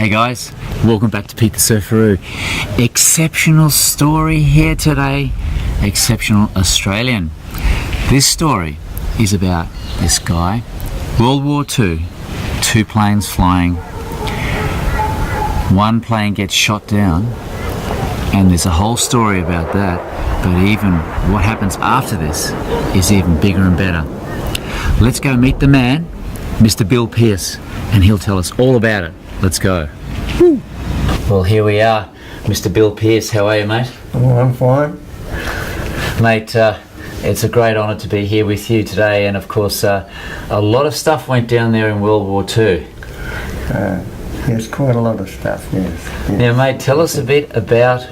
Hey guys, welcome back to Pete the Surfaroo. Exceptional story here today, exceptional Australian. This story is about this guy, World War II, two planes flying, one plane gets shot down, and there's a whole story about that, but even what happens after this is even bigger and better. Let's go meet the man, Mr. Bill Pearce, and he'll tell us all about it. Let's go. Woo. Well, here we are, Mr. Bill Pearce. How are you, mate? Oh, I'm fine. Mate, it's a great honour to be here with you today, and of course a lot of stuff went down there in World War II. Yes, quite a lot of stuff, yes. Now, mate, tell us a bit about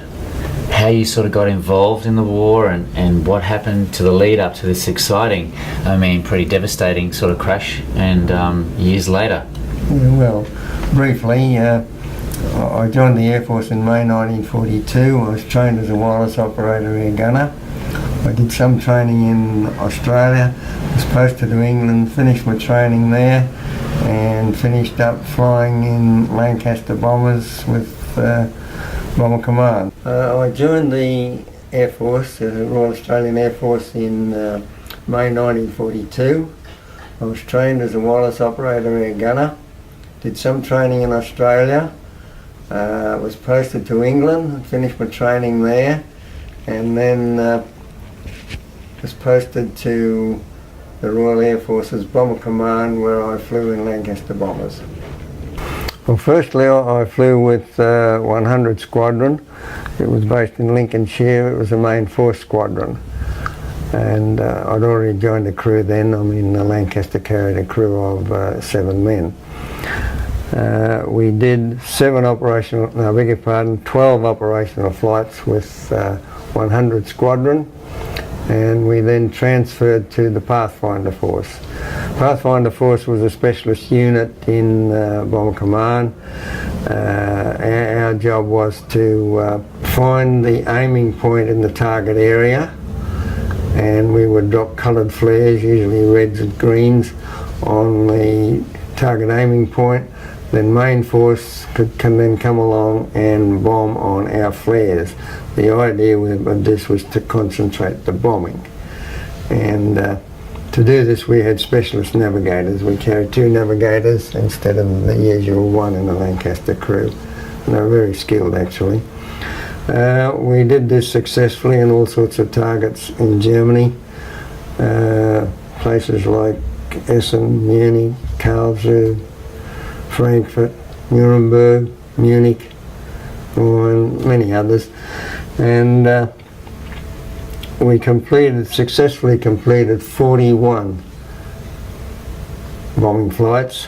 how you sort of got involved in the war and what happened to the lead up to this exciting, pretty devastating sort of crash and years later. Yeah, well, briefly, I joined the Air Force in May 1942. I was trained as a wireless operator air gunner. I did some training in Australia, was posted to England, finished my training there, and finished up flying in Lancaster bombers with Bomber Command. I joined the Air Force, the Royal Australian Air Force, in May 1942. I was trained as a wireless operator air gunner, did some training in Australia, was posted to England, finished my training there, and then was posted to the Royal Air Force's Bomber Command, where I flew in Lancaster bombers. Well, firstly I flew with 100 Squadron. It was based in Lincolnshire. It was a main force squadron, and I'd already joined the crew then. The Lancaster carried a crew of 7 men. We did 12 operational flights with 100 Squadron, and we then transferred to the Pathfinder Force. Pathfinder Force was a specialist unit in Bomber Command. Our job was to find the aiming point in the target area, and we would drop coloured flares, usually reds and greens, on the target aiming point. Then main force can then come along and bomb on our flares. The idea of this was to concentrate the bombing, and to do this we had specialist navigators. We carried 2 navigators instead of the usual one in the Lancaster crew, and they were very skilled actually. We did this successfully in all sorts of targets in Germany, places like Essen, Munich, Karlsruhe, Frankfurt, Nuremberg, Munich, and many others, and we successfully completed 41 bombing flights,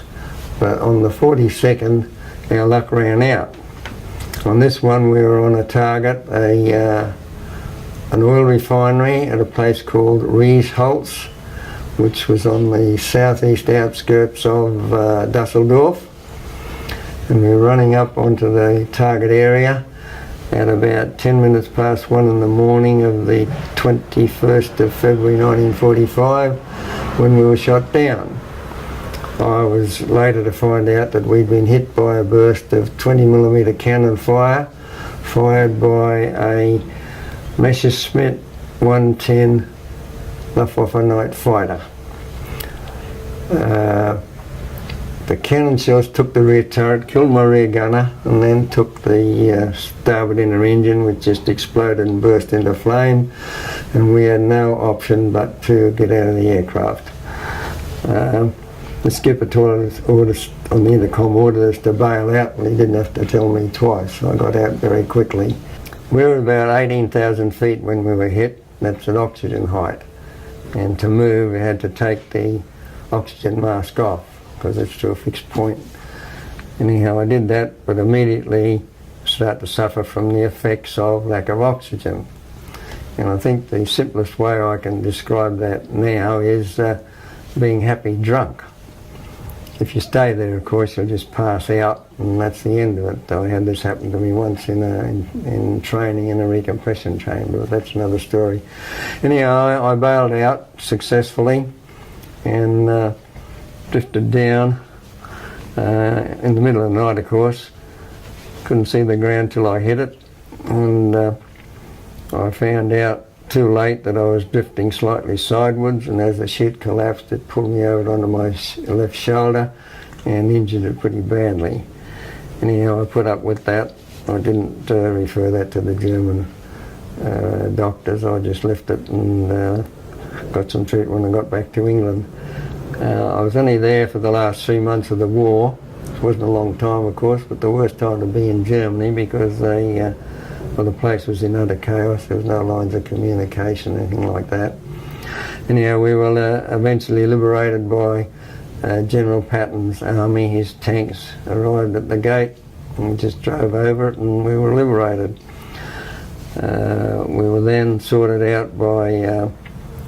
but on the 42nd our luck ran out. On this one we were on a target, an oil refinery at a place called Riesholz, which was on the southeast outskirts of Dusseldorf. And we were running up onto the target area at about 10 minutes past 1 in the morning of the 21st of February 1945 when we were shot down. I was later to find out that we'd been hit by a burst of 20mm cannon fire fired by a Messerschmitt 110 Luftwaffe night fighter. The cannon shells took the rear turret, killed my rear gunner, and then took the starboard inner engine, which just exploded and burst into flame, and we had no option but to get out of the aircraft. The skipper told us on the intercom, ordered us to bail out, and he didn't have to tell me twice, so I got out very quickly. We were about 18,000 feet when we were hit. That's at oxygen height, and to move we had to take the oxygen mask off, because it's to a fixed point. Anyhow, I did that, but immediately started to suffer from the effects of lack of oxygen. And I think the simplest way I can describe that now is being happy drunk. If you stay there, of course, you'll just pass out, and that's the end of it. I had this happen to me once in training in a recompression chamber, but that's another story. Anyhow, I bailed out successfully and drifted down in the middle of the night, of course, couldn't see the ground till I hit it, and I found out too late that I was drifting slightly sidewards, and as the chute collapsed it pulled me over onto my left shoulder and injured it pretty badly. Anyhow, I put up with that. I didn't refer that to the German doctors. I just left it and got some treatment when I got back to England. I was only there for the last 3 months of the war. It wasn't a long time, of course, but the worst time to be in Germany because the place was in utter chaos. There was no lines of communication, anything like that. Anyhow, we were eventually liberated by General Patton's army. His tanks arrived at the gate and we just drove over it and we were liberated. We were then sorted out by a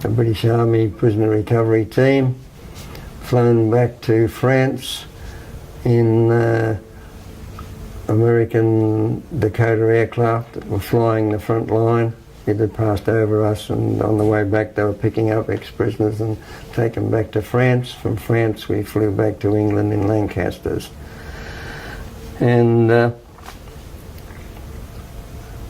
British Army prisoner recovery team, flown back to France in American Dakota aircraft that were flying the front line. It had passed over us, and on the way back they were picking up ex-prisoners and taking them back to France. From France we flew back to England in Lancasters. And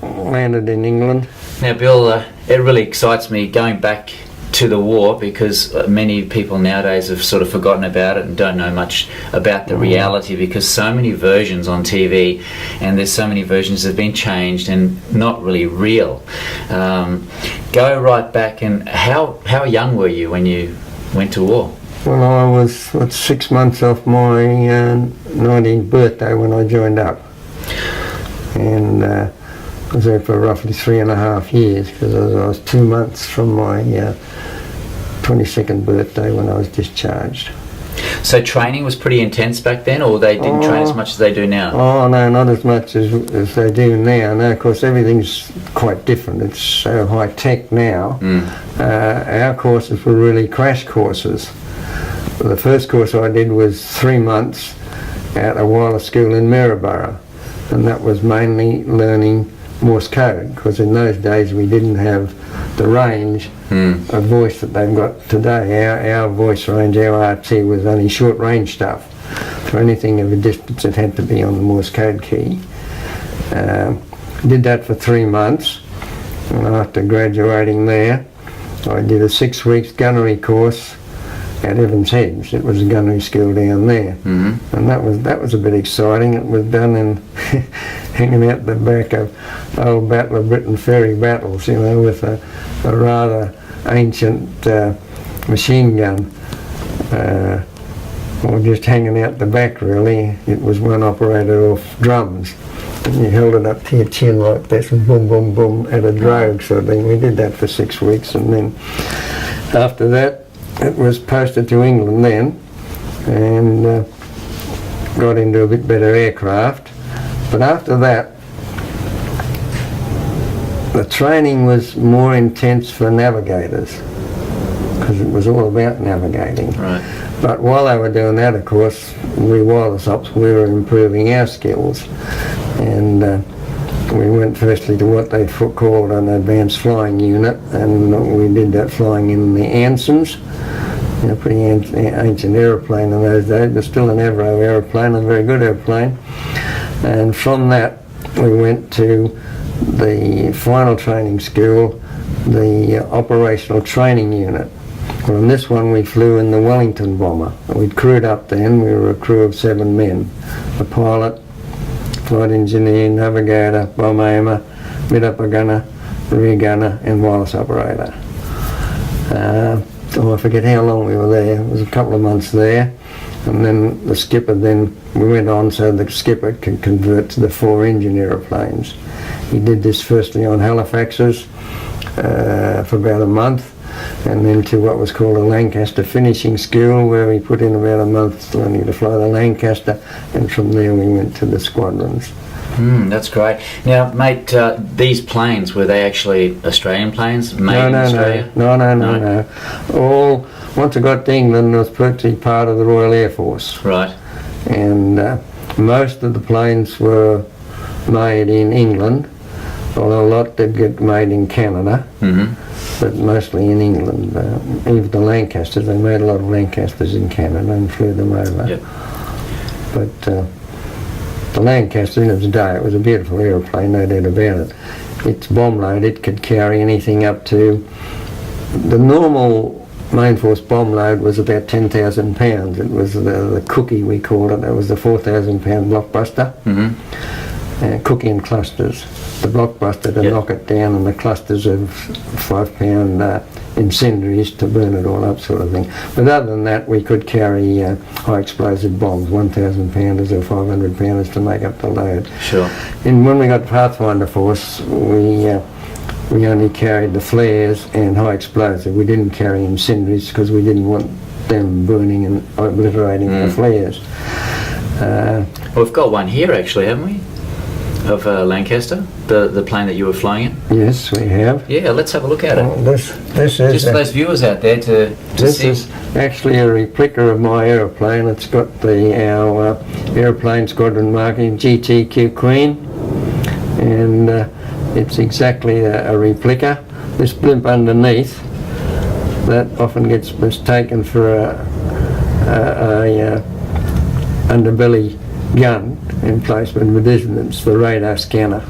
landed in England. Now, Bill, it really excites me going back to the war because many people nowadays have sort of forgotten about it and don't know much about the reality because so many versions on TV and there's so many versions that have been changed and not really real. Go right back, and how young were you when you went to war? Well, I was 6 months off my 19th birthday when I joined up, and I was there for roughly 3.5 years because I was 2 months from my 22nd birthday when I was discharged. So training was pretty intense back then, or they didn't train as much as they do now? Oh no, not as much as they do now. No, of course everything's quite different. It's so high tech now. Our courses were really crash courses. The first course I did was 3 months at a wireless school in Maryborough, and that was mainly learning Morse code, because in those days we didn't have the range of voice that they've got today. Our voice range, our RT, was only short range stuff. For anything of a distance it had to be on the Morse code key. Did that for 3 months, and after graduating there I did a 6 weeks gunnery course at Evans Heads. It was a gunnery school down there, and that was a bit exciting. It was done in hanging out the back of old Battle of Britain ferry battles, you know, with a rather ancient machine gun, or just hanging out the back really. It was one operated off drums, and you held it up to your chin like this and boom, boom, boom at a drogue sort of thing. We did that for 6 weeks, and then after that it was posted to England then, and got into a bit better aircraft. But after that, the training was more intense for navigators, because it was all about navigating. Right. But while they were doing that, of course, we wireless ops, we were improving our skills. And we went firstly to what they called an advanced flying unit, and we did that flying in the Ansons, you know, pretty ancient aeroplane in those days, but still an Avro aeroplane, a very good aeroplane. And from that we went to the final training school, the operational training unit. Well, in this one we flew in the Wellington bomber. We'd crewed up then. We were a crew of 7 men, a pilot, flight engineer, navigator, bomb aimer, mid-upper gunner, rear gunner and wireless operator. I forget how long we were there. It was a couple of months there, and then the skipper, then we went on so the skipper could convert to the 4-engine aeroplanes. He did this firstly on Halifaxes for about a month, and then to what was called a Lancaster finishing school, where we put in about a month learning to fly the Lancaster, and from there we went to the squadrons. That's great. Now, mate, these planes, were they actually Australian planes made in Australia? No. All, once I got to England, it was virtually part of the Royal Air Force. Right. And most of the planes were made in England, although a lot did get made in Canada, but mostly in England. Even the Lancasters, they made a lot of Lancasters in Canada and flew them over. Yep. But The Lancaster in its day, it was a beautiful aeroplane, no doubt about it. Its bomb load, it could carry anything up to, the normal main force bomb load was about 10,000 pounds. It was the cookie, we called it. It was the 4,000 pound blockbuster. Cookie and clusters. The blockbuster to knock it down, and the clusters of 5 pound incendiaries to burn it all up, sort of thing. But other than that, we could carry high explosive bombs, 1,000 pounders or 500 pounders to make up the load. Sure. And when we got Pathfinder Force, we only carried the flares and high explosive. We didn't carry incendiaries because we didn't want them burning and obliterating the flares. Well, we've got one here actually, haven't we? Of Lancaster, the plane that you were flying in? Yes, we have. Yeah, let's have a look at it. Well, this is Just for those viewers out there to this see. is actually a replica of my aeroplane. It's got our aeroplane squadron marking GTQ Queen, and it's exactly a replica. This blimp underneath, that often gets mistaken for a underbelly gun emplacement, but isn't. It's the radar scanner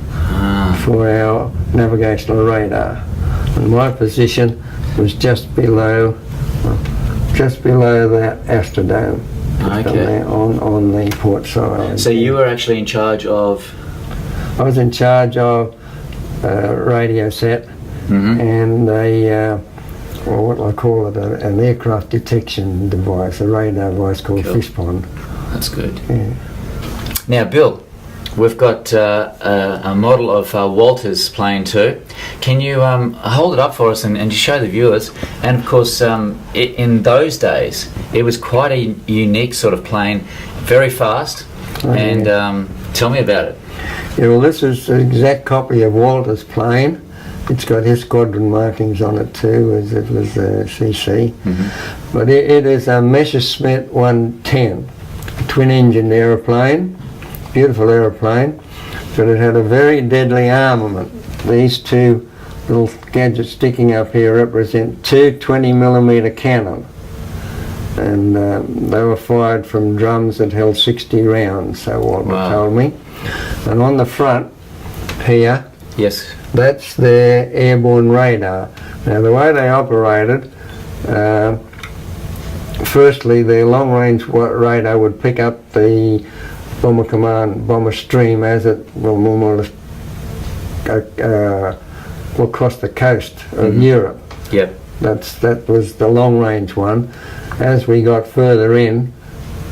for our navigational radar. And my position was just below that Astrodome. Okay. On the port side. So you were actually in charge of? I was in charge of radio set and well, what do I call it, an aircraft detection device, a radar device called Fish Pond. That's good. Yeah. Now, Bill, we've got a model of Walter's plane too. Can you hold it up for us and just show the viewers? And of course, in those days, it was quite a unique sort of plane, very fast. And tell me about it. Yeah, well, this is an exact copy of Walter's plane. It's got his squadron markings on it too, as it was a CC. But it is a Messerschmitt 110, a twin-engine aeroplane, beautiful aeroplane, but it had a very deadly armament. These two little gadgets sticking up here represent two 20mm cannon, and they were fired from drums that held 60 rounds, so Walter told me. And on the front here, yes, that's their airborne radar. Now the way they operated, firstly their long-range radar would pick up the bomber command, bomber stream as it will more or less will cross the coast of Europe. Yep. That was the long-range one. As we got further in,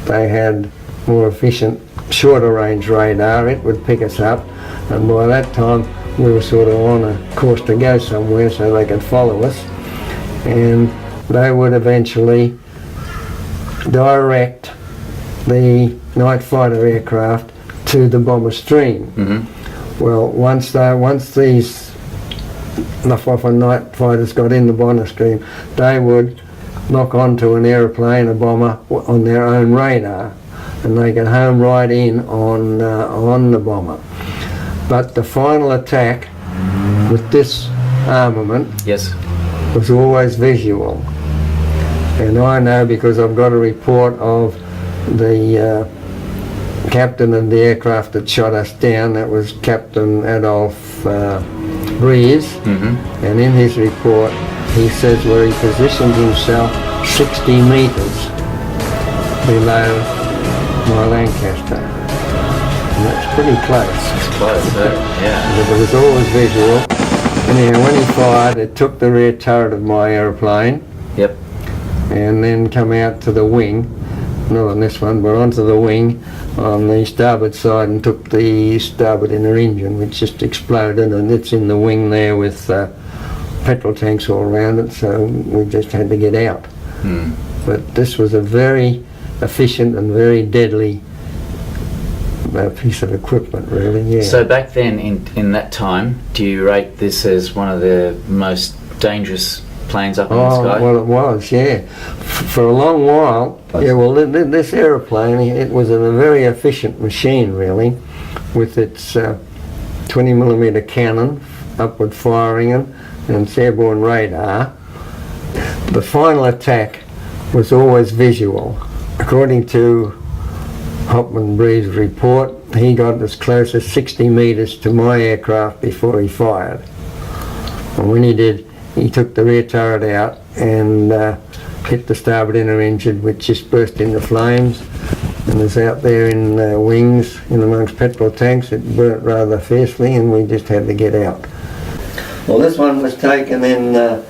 they had more efficient, shorter-range radar. It would pick us up, and by that time we were sort of on a course to go somewhere so they could follow us, and they would eventually direct the night fighter aircraft to the bomber stream. Well, once these Luftwaffe night fighters got in the bomber stream, they would knock onto an aeroplane, a bomber, on their own radar, and they could home right in on the bomber. But the final attack with this armament was always visual. And I know because I've got a report of the captain of the aircraft that shot us down. That was Captain Adolf Breeze. And in his report he says where he positioned himself 60 metres below my Lancaster. And that's pretty close. It's close, yeah. But it was always visual. Anyhow, when he fired, it took the rear turret of my aeroplane. Yep. And then come out to the wing, not on this one, but onto the wing on the starboard side, and took the starboard inner engine, which just exploded, and it's in the wing there with petrol tanks all around it, so we just had to get out. But this was a very efficient and very deadly piece of equipment, really, yeah. So back then, in that time, do you rate this as one of the most dangerous planes up in the sky? Well, it was, yeah. For a long while, yeah, well, this aeroplane, it was a very efficient machine, really, with its 20mm cannon, upward firing, and its airborne radar. The final attack was always visual. According to Hopman Breeze's report, he got as close as 60 metres to my aircraft before he fired. And when he did, he took the rear turret out and hit the starboard inner engine, which just burst into flames, and was out there in wings in amongst petrol tanks. It burnt rather fiercely, and we just had to get out. Well, this one was taken in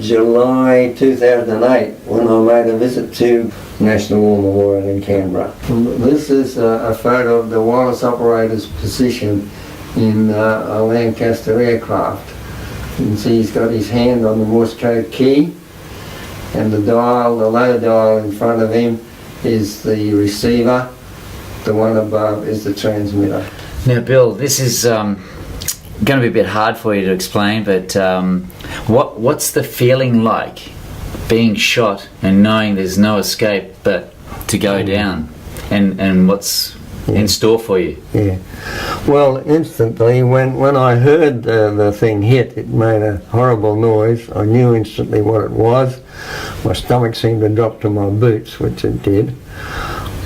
July 2008 when I made a visit to National War Memorial in Canberra. This is a photo of the wireless operator's position in a Lancaster aircraft. You can see he's got his hand on the Morse code key, and the dial, the low dial in front of him is the receiver, the one above is the transmitter. Now, Bill, this is going to be a bit hard for you to explain, but what's the feeling like being shot and knowing there's no escape but to go down, and what's in store for you? Yeah. Well, instantly, when I heard the thing hit, it made a horrible noise. I knew instantly what it was. My stomach seemed to drop to my boots, which it did.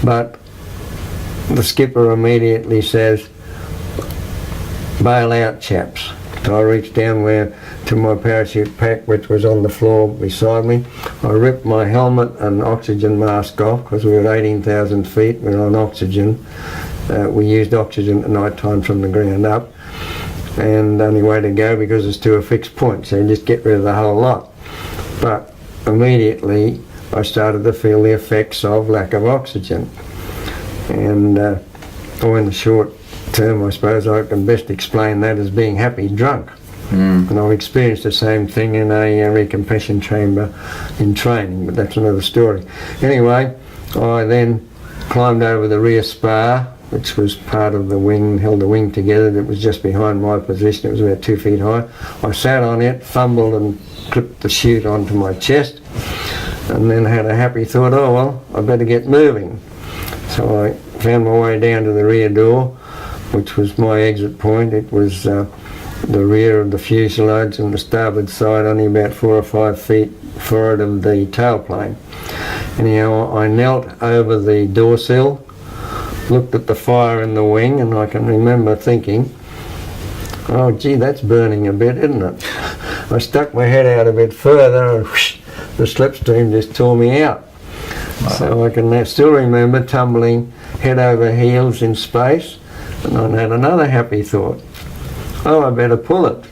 But the skipper immediately says, "Bail out, chaps." So I reached down to my parachute pack, which was on the floor beside me. I ripped my helmet and oxygen mask off because we were at 18,000 feet. We were on oxygen. We used oxygen at night time from the ground up, and only way to go because it's to a fixed point, so you just get rid of the whole lot. But immediately I started to feel the effects of lack of oxygen, and or in the short term, I suppose I can best explain that as being happy drunk. And I've experienced the same thing in a recompression chamber in training, but that's another story. Anyway, I then climbed over the rear spar, which was part of the wing, held the wing together. It was just behind my position. It was about 2 feet high. I sat on it, fumbled and clipped the chute onto my chest, and then had a happy thought, oh well, I better get moving. So I found my way down to the rear door, which was my exit point. It was the rear of the fuselage and the starboard side, only about 4 or 5 feet forward of the tailplane. Anyhow, I knelt over the door sill, looked at the fire in the wing, and I can remember thinking, oh gee, that's burning a bit, isn't it? I stuck my head out a bit further, and whoosh, the slipstream just tore me out. Wow. So I can still remember tumbling head over heels in space, and I had another happy thought. Oh, I better pull it.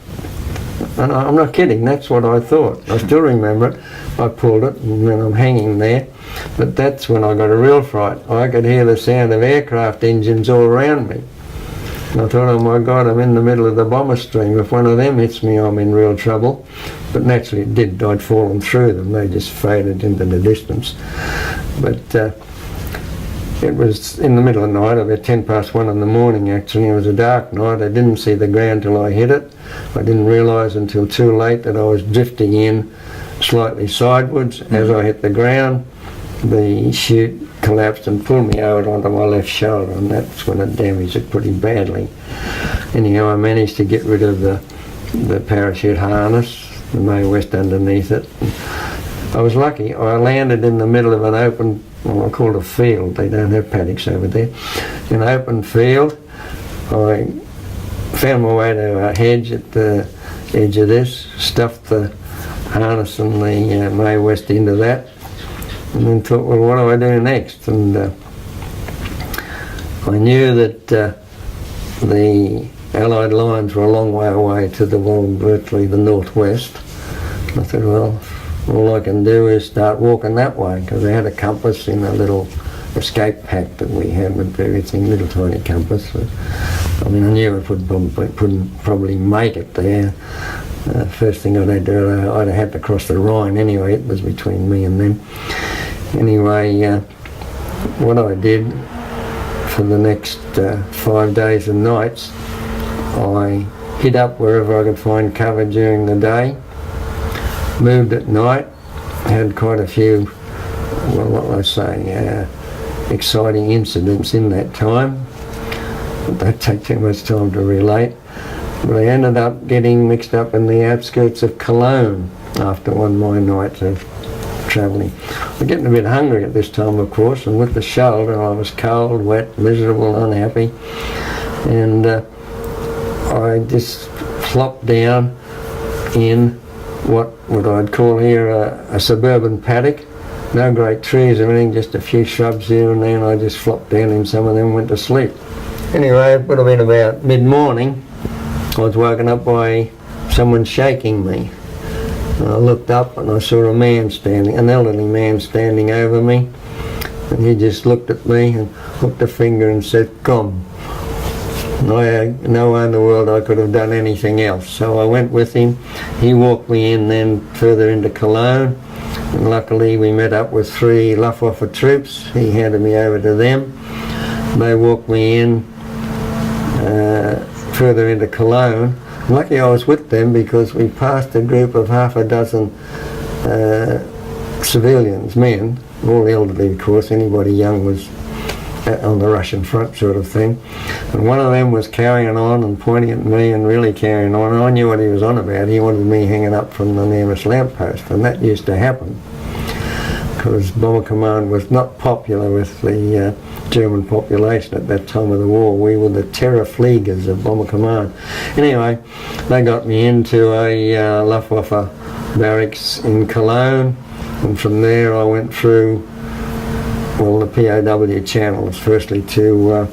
And I'm not kidding, that's what I thought. I still remember it. I pulled it, and then I'm hanging there. But that's when I got a real fright. I could hear the sound of aircraft engines all around me. And I thought, oh my God, I'm in the middle of the bomber stream. If one of them hits me, I'm in real trouble. But naturally it did. I'd fallen through them. They just faded into the distance. But it was in the middle of the night, about 1:10 in the morning actually. It was a dark night. I didn't see the ground till I hit it. I didn't realise until too late that I was drifting in slightly sideways. As I hit the ground, the chute collapsed and pulled me over onto my left shoulder, and that's when it damaged it pretty badly. Anyhow, I managed to get rid of the parachute harness, the Mae West underneath it. I was lucky. I landed in the middle of an open, well, I call it a field. They don't have paddocks over there. In an open field, I found my way to a hedge at the edge of this, stuffed the harness and the Mae West into that, and then thought, well, what do I do next? And I knew that the Allied lines were a long way away to the wall, virtually the northwest. I thought, well, all I can do is start walking that way, because I had a compass in a little escape pack that we had with everything, little tiny compass. I mean, I knew I couldn't probably make it there. First thing I'd had to do, I'd have had to cross the Rhine anyway. It was between me and them. Anyway, what I did for the next 5 days and nights, I hid up wherever I could find cover during the day, moved at night, had quite a few, well, what will I say, exciting incidents in that time. It don't take too much time to relate. But I ended up getting mixed up in the outskirts of Cologne after one of my nights of travelling. We're getting a bit hungry at this time, of course, and with the shoulder I was cold, wet, miserable, unhappy, and I just flopped down in what I'd call here a suburban paddock. No great trees or anything, just a few shrubs here and there, and I just flopped down in some of them and went to sleep. Anyway, it would have been about mid-morning. I was woken up by someone shaking me. And I looked up and I saw a man standing, an elderly man standing over me, and he just looked at me and hooked a finger and said, "Come." No way in the world I could have done anything else. So I went with him. He walked me in then further into Cologne, and luckily we met up with 3 Luftwaffe troops. He handed me over to them. They walked me in further into Cologne. Lucky I was with them because we passed a group of half a dozen civilians, men, all elderly of course, anybody young was on the Russian front sort of thing. And one of them was carrying on and pointing at me and really carrying on. And I knew what he was on about. He wanted me hanging up from the nearest lamppost, and that used to happen because Bomber Command was not popular with the German population at that time of the war. We were the Terrorfliegers of Bomber Command. Anyway, they got me into a Luftwaffe barracks in Cologne, and from there I went through the POW channels, firstly to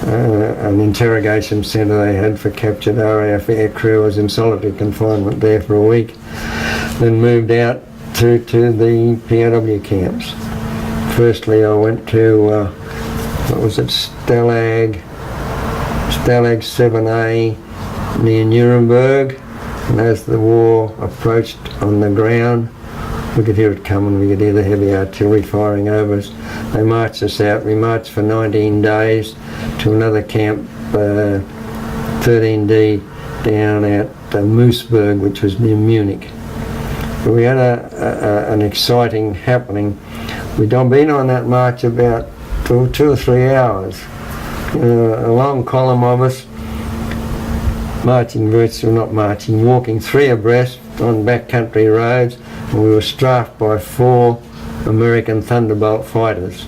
an interrogation centre they had for captured RAF aircrew. I was in solitary confinement there for a week, then moved out to the POW camps. Firstly I went to Stalag 7A near Nuremberg, and as the war approached on the ground, we could hear it coming, we could hear the heavy artillery firing over us. They marched us out. We marched for 19 days to another camp, 13D, down at Moosburg, which was near Munich. We had an exciting happening. We'd been on that march about 2 or 3 hours. A long column of us, walking 3 abreast on backcountry roads, and we were strafed by 4 American Thunderbolt fighters.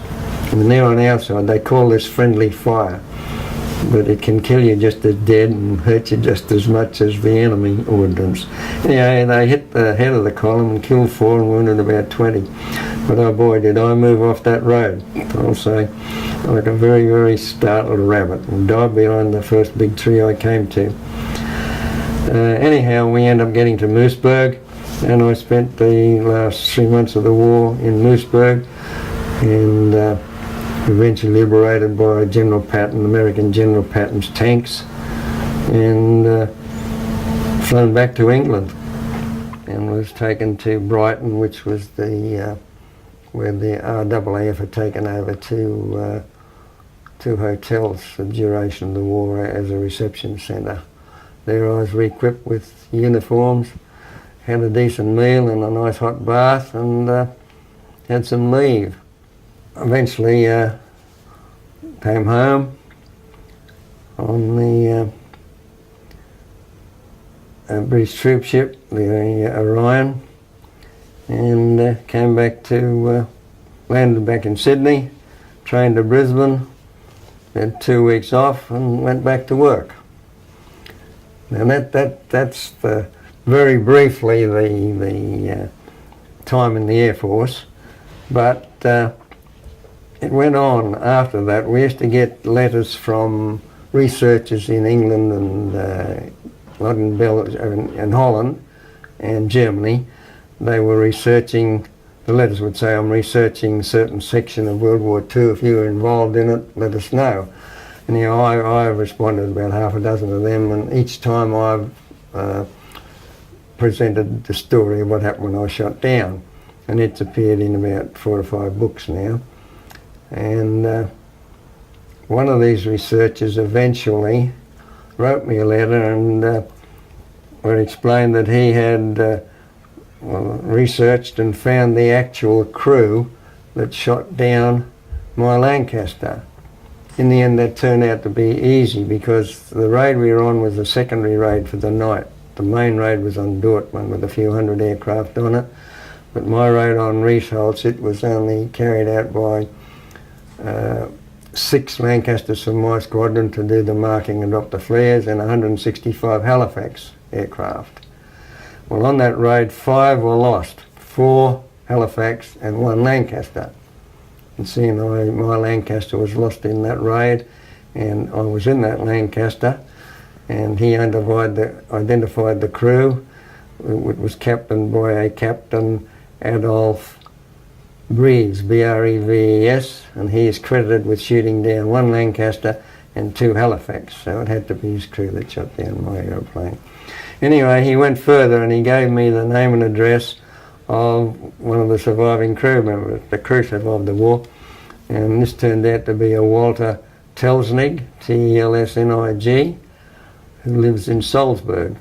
And they're on our side. They call this friendly fire, but it can kill you just as dead and hurt you just as much as the enemy ordnance. Anyway, they hit the head of the column and killed 4 and wounded about 20. But oh boy, did I move off that road, I'll say, like a very, very startled rabbit, and died behind the first big tree I came to. Anyhow, we ended up getting to Moosburg, and I spent the last 3 months of the war in Moosburg, and eventually liberated by General Patton, American General Patton's tanks, and flown back to England, and was taken to Brighton, which was the where the RAAF had taken over 2 hotels for the duration of the war as a reception centre. There I was re-equipped with uniforms, had a decent meal and a nice hot bath, and had some leave. Eventually came home on the British troop ship, the Orion, and came back to, landed back in Sydney, trained to Brisbane, had 2 weeks off and went back to work. Now that's very briefly the time in the Air Force, but it went on after that. We used to get letters from researchers in England and in Holland and Germany. They were researching, the letters would say, "I'm researching a certain section of World War II. If you were involved in it, let us know." And I responded about half a dozen of them, and each time I've presented the story of what happened when I was shot down. And it's appeared in about 4 or 5 books now. And one of these researchers eventually wrote me a letter and where he explained that he had researched and found the actual crew that shot down my Lancaster. In the end, that turned out to be easy because the raid we were on was a secondary raid for the night. The main raid was on Dortmund with a few hundred aircraft on it. but my raid on Reesholtz, it was only carried out by 6 Lancasters from my squadron to do the marking and drop the flares, and 165 Halifax aircraft. Well, on that raid, 5 were lost, 4 Halifax and 1 Lancaster. And seeing my Lancaster was lost in that raid, and I was in that Lancaster, and he identified the crew. It was captained by a Captain Adolf Breves, B-R-E-V-E-S, and he is credited with shooting down 1 Lancaster and 2 Halifax, so it had to be his crew that shot down my aeroplane. Anyway, he went further and he gave me the name and address of one of the surviving crew members. The crew survived the war, and this turned out to be a Walter Telsnig, T-E-L-S-N-I-G, who lives in Salzburg.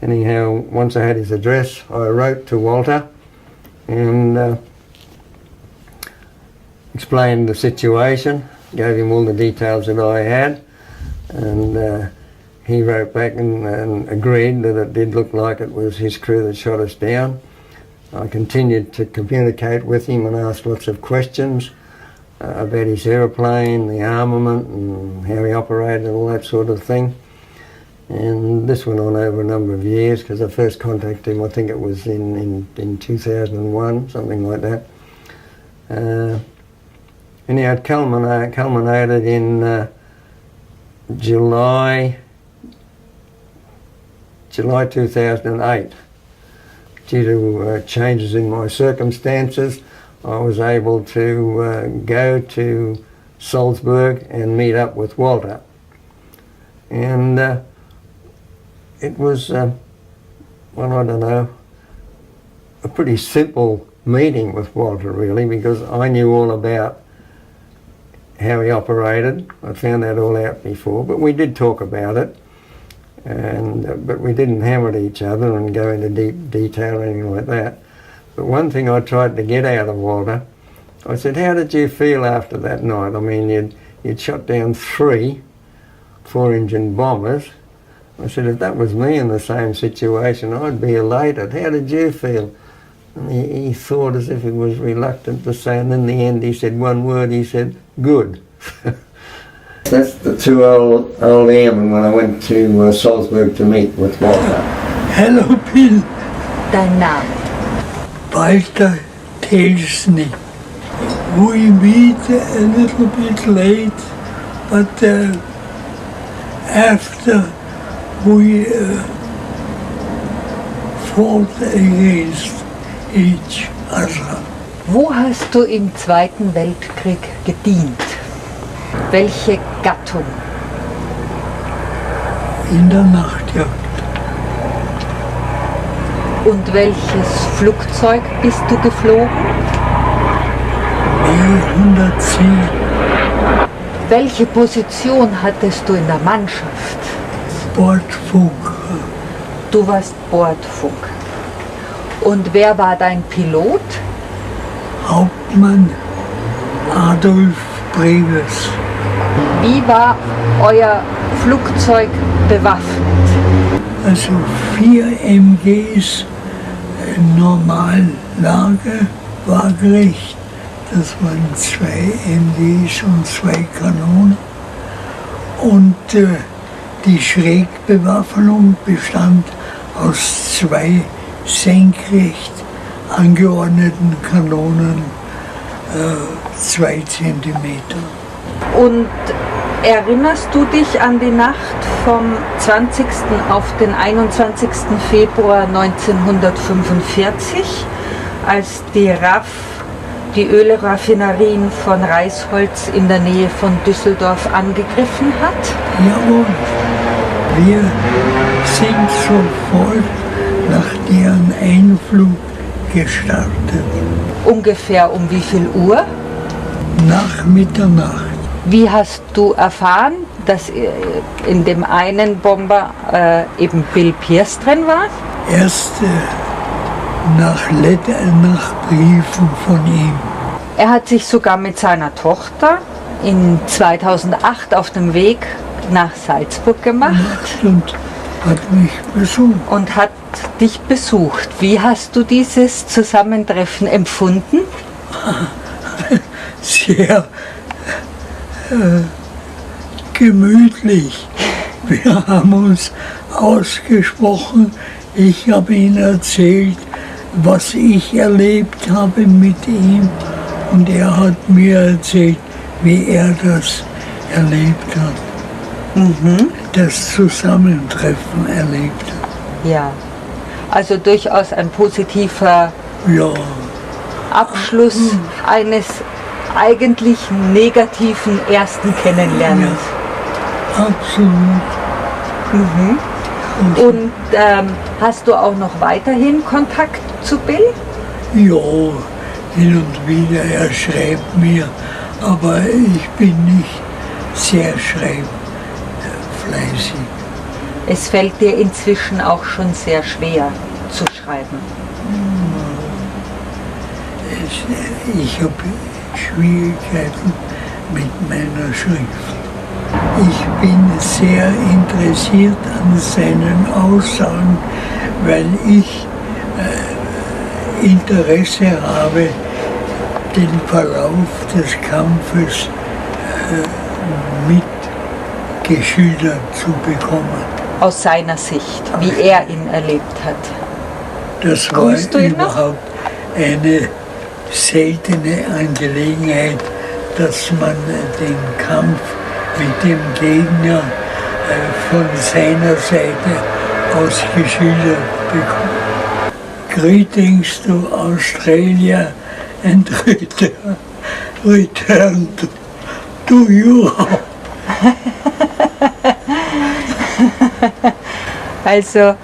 Anyhow, once I had his address, I wrote to Walter and explained the situation, gave him all the details that I had, and he wrote back and agreed that it did look like it was his crew that shot us down. I continued to communicate with him and asked lots of questions about his aeroplane, the armament, and how he operated and all that sort of thing. And this went on over a number of years, because I first contacted him, I think it was in 2001, something like that. Anyhow, it culminated in July 2008. Due to changes in my circumstances, I was able to go to Salzburg and meet up with Walter. And it was, well, I don't know, a pretty simple meeting with Walter, really, because I knew all about how he operated. I found that all out before, but we did talk about it, and but we didn't hammer at each other and go into deep detail or anything like that. But one thing I tried to get out of Walter, I said, how did you feel after that night? I mean, you'd shot down 3 4-engine bombers. I said, if that was me in the same situation, I'd be elated. How did you feel? And he thought as if he was reluctant to say, and in the end he said one word, he said, good. That's the 2 old airmen when I went to Salzburg to meet with Walter. Hello, Bill. Dein Name? Walter Telsnig. We meet a little bit late, but after we fought against each other. Wo hast du im Zweiten Weltkrieg gedient? Welche Gattung? In der Nachtjagd. Und welches Flugzeug bist du geflogen? B-110. Welche Position hattest du in der Mannschaft? Bordfunk. Du warst Bordfunk. Und wer war dein Pilot? Hauptmann Adolf Breves. Wie war euer Flugzeug bewaffnet? Also 4 MGs Normallage, waagerecht. Das waren 2 MGs und 2 Kanonen. Und die Schrägbewaffnung bestand aus 2 senkrecht angeordneten Kanonen, 2 Zentimeter. Und erinnerst du dich an die Nacht vom 20. auf den 21. Februar 1945, als die RAF die Ölraffinerien von Reisholz in der Nähe von Düsseldorf angegriffen hat? Jawohl, wir sind sofort nach deren Einflug gestartet. Ungefähr um wie viel Uhr? Nach Mitternacht. Wie hast du erfahren, dass in dem einen Bomber eben Bill Pearce drin war? Erst nach Briefen von ihm. Er hat sich sogar mit seiner Tochter in 2008 auf dem Weg nach Salzburg gemacht. Und hat mich besucht. Und hat dich besucht. Wie hast du dieses Zusammentreffen empfunden? Sehr gemütlich. Wir haben uns ausgesprochen. Ich habe ihm erzählt, was ich erlebt habe mit ihm. Und er hat mir erzählt, wie er das erlebt hat. Das Zusammentreffen erlebt hat. Ja. Also durchaus ein positiver Ja, Abschluss eines eigentlich negativen ersten Kennenlernens. absolut. Und hast du auch noch weiterhin Kontakt zu Bill? Ja, hin und wieder, er schreibt mir, aber ich bin nicht sehr schreibfleißig. Es fällt dir inzwischen auch schon sehr schwer zu schreiben. Ich habe Schwierigkeiten mit meiner Schrift. Ich bin sehr interessiert an seinen Aussagen, weil ich Interesse habe, den Verlauf des Kampfes mitgeschildert zu bekommen. Aus seiner Sicht, wie er ihn erlebt hat. Das war Grüßt du ihn noch? überhaupt eine seltene Angelegenheit, dass man den Kampf mit dem Gegner von seiner Seite aus geschildert bekommt. Greetings to Australia and return to Europe. Also,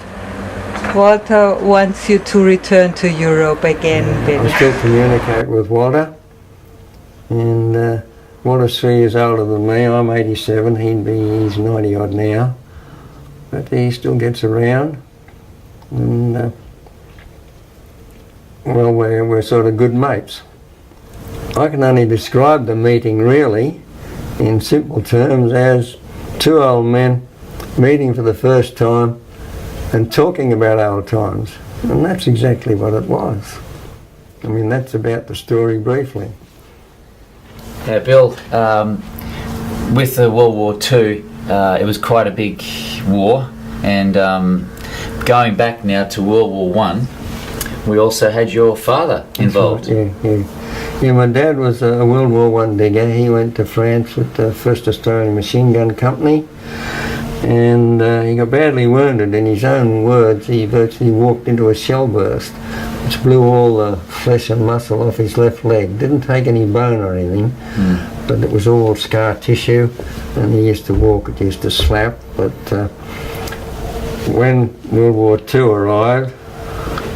Walter wants you to return to Europe again, Bill. I still communicate with Walter, and Walter's 3 years older than me. I'm 87, he's 90 odd now, but he still gets around, and well, we're sort of good mates. I can only describe the meeting really in simple terms as two old men meeting for the first time and talking about old times, and that's exactly what it was. I mean, that's about the story briefly. Yeah, Bill, with the World War II, it was quite a big war, and going back now to World War I, we also had your father involved. Yeah, my dad was a World War I digger. He went to France with the 1st Australian Machine Gun Company, and he got badly wounded. In his own words, he virtually walked into a shell burst, which blew all the flesh and muscle off his left leg. Didn't take any bone or anything, but it was all scar tissue, and he used to walk, it used to slap. But when World War II arrived,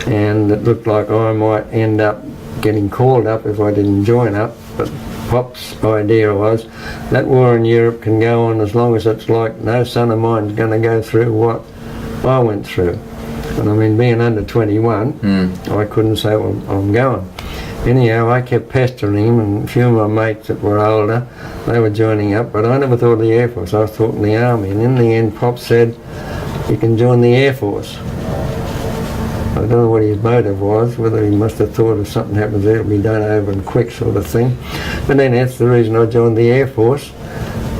and it looked like I might end up getting called up if I didn't join up, but Pop's idea was that war in Europe can go on as long as it's like no son of mine's going to go through what I went through. And I mean, being under 21, I couldn't say, well, I'm going. Anyhow, I kept pestering him, and a few of my mates that were older, they were joining up, but I never thought of the Air Force. I thought in the Army, and in the end Pop said, you can join the Air Force. I don't know what his motive was, whether he must have thought if something happens there it'll be done over and quick sort of thing. But then that's the reason I joined the Air Force,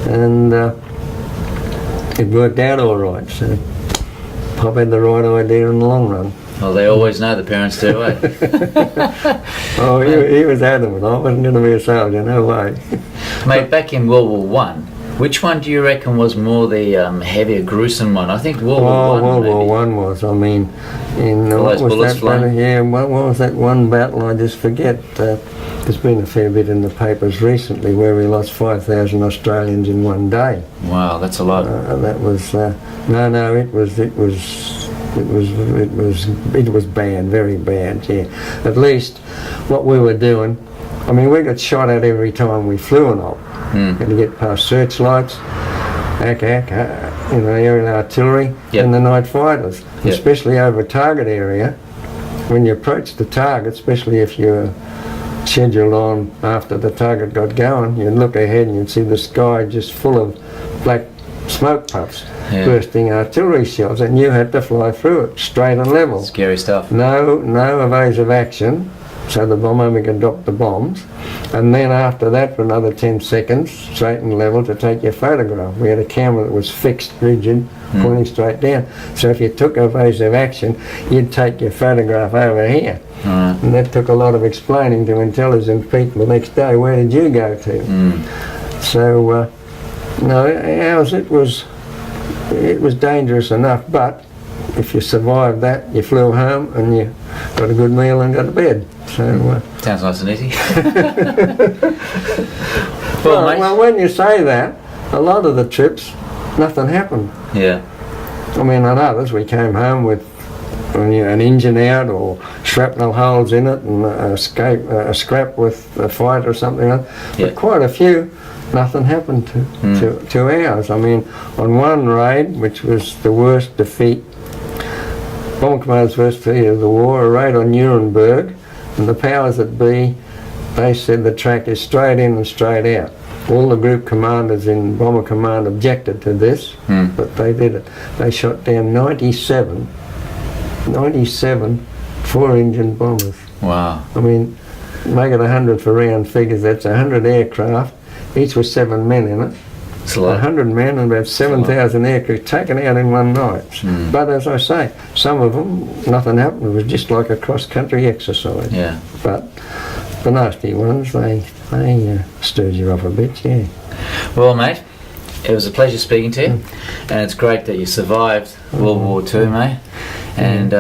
and it worked out all right. So Pop had the right idea in the long run. Well, they always know, the parents do, eh? Oh, he was adamant. I wasn't going to be a soldier, no way. Mate, back in World War I, which one do you reckon was more the heavier, gruesome one? I think World War I. World War One was. I mean, in All what those was bullets that? flying. Yeah, what was that one battle? I just forget. There's been a fair bit in the papers recently where we lost 5,000 Australians in one day. Wow, that's a lot. That was no. It was bad, very bad. Yeah. At least what we were doing. I mean, we got shot at every time we flew and all. Had to get past searchlights, aerial artillery, and the night fighters, especially over a target area. When you approach the target, especially if you're scheduled on after the target got going, you'd look ahead and you'd see the sky just full of black smoke puffs, Yeah. bursting artillery shells, and you had to fly through it straight and level. Scary stuff. No evasive action, so the bomb only could drop the bombs. And then after that, for another 10 seconds, straight and level to take your photograph. We had a camera that was fixed, rigid, pointing straight down. So if you took evasive action, you'd take your photograph over here. Right. And that took a lot of explaining to intelligent people the next day. Where did you go to? So, no, ours, it was dangerous enough, but if you survived that, you flew home and you got a good meal and got to bed. So, Sounds nice and easy. Well, mate. well, when you say that, a lot of the trips, nothing happened. Yeah. I mean, on others, we came home with an engine out or shrapnel holes in it and a scrap with a fight or something else. Yeah. But quite a few, nothing happened to ours. I mean, on one raid, which was the worst defeat, Bomber Command's first defeat of the war, a raid on Nuremberg, and the powers that be, they said the track is straight in and straight out. All the group commanders in Bomber Command objected to this, but they did it. They shot down 97 4-engine bombers. Wow. I mean, make it 100 for round figures, that's 100 aircraft, each with 7 men in it. It's a lot. 100 men and about 7,000 aircraft taken out in one night. But as I say, some of them, nothing happened. It was just like a cross-country exercise. Yeah. But the nasty ones, they stirred you up a bit, yeah. Well, mate, it was a pleasure speaking to you, and it's great that you survived World War II, mate, and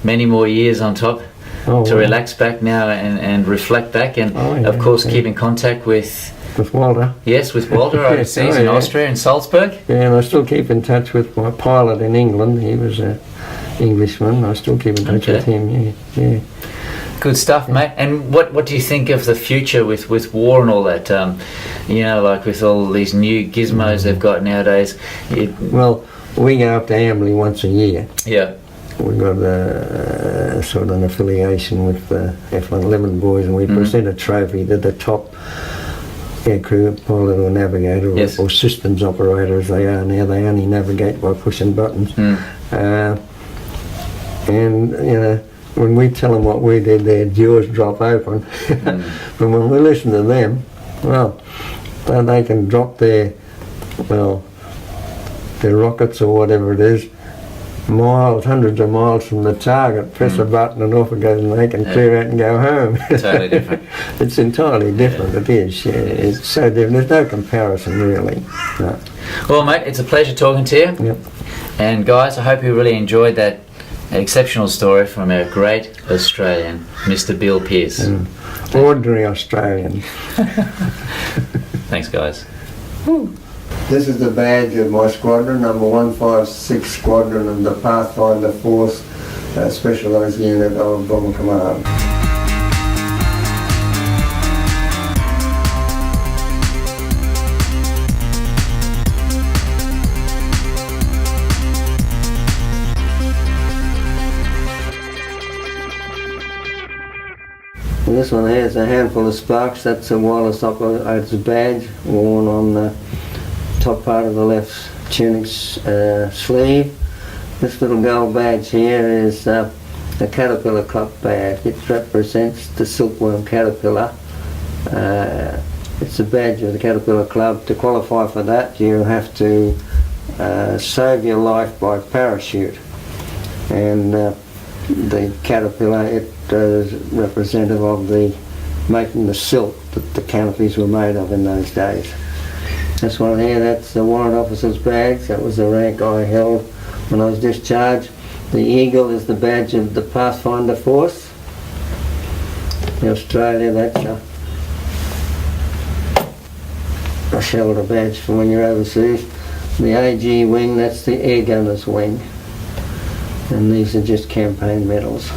many more years on top to relax back now and reflect back, and of course keep in contact with Walter. Yes, with Walter overseas in Austria, in Salzburg. Yeah, and I still keep in touch with my pilot in England. He was an Englishman. I still keep in touch with him, yeah. Good stuff, mate. And what do you think of the future with war and all that? You know, like with all these new gizmos they've got nowadays. Well, we go up to Amberley once a year. Yeah. We've got a sort of an affiliation with the F-111 boys, and we present a trophy to the top aircrew pilot or navigator or systems operator as they are now. They only navigate by pushing buttons. And, you know, when we tell them what we did, their jaws drop open. But when we listen to them, well, they can drop their rockets or whatever it is, miles, hundreds of miles from the target, press a button and off it goes, and they can clear out and go home. Totally different. It's entirely different, it is, yeah. It's so different, there's no comparison really. No. Well, mate, it's a pleasure talking to you. Yep. And guys, I hope you really enjoyed that exceptional story from our great Australian, Mr. Bill Pearce. Ordinary Australian. Thanks, guys. This is the badge of my squadron, number 156 Squadron of the Pathfinder Force, specialised unit of Bomber Command. And this one here is a handful of sparks. That's a wireless operator's badge worn on the top part of the left tunic sleeve. This little gold badge here is a caterpillar clock badge. It represents the silkworm caterpillar. It's a badge of the Caterpillar Club. To qualify for that, you have to save your life by parachute. And the caterpillar, it is representative of making the silk that the canopies were made of in those days. This one here, that's the warrant officer's badge. That was the rank I held when I was discharged. The eagle is the badge of the Pathfinder Force. In Australia, that's a shoulder badge for when you're overseas. The AG wing, that's the air gunner's wing. And these are just campaign medals.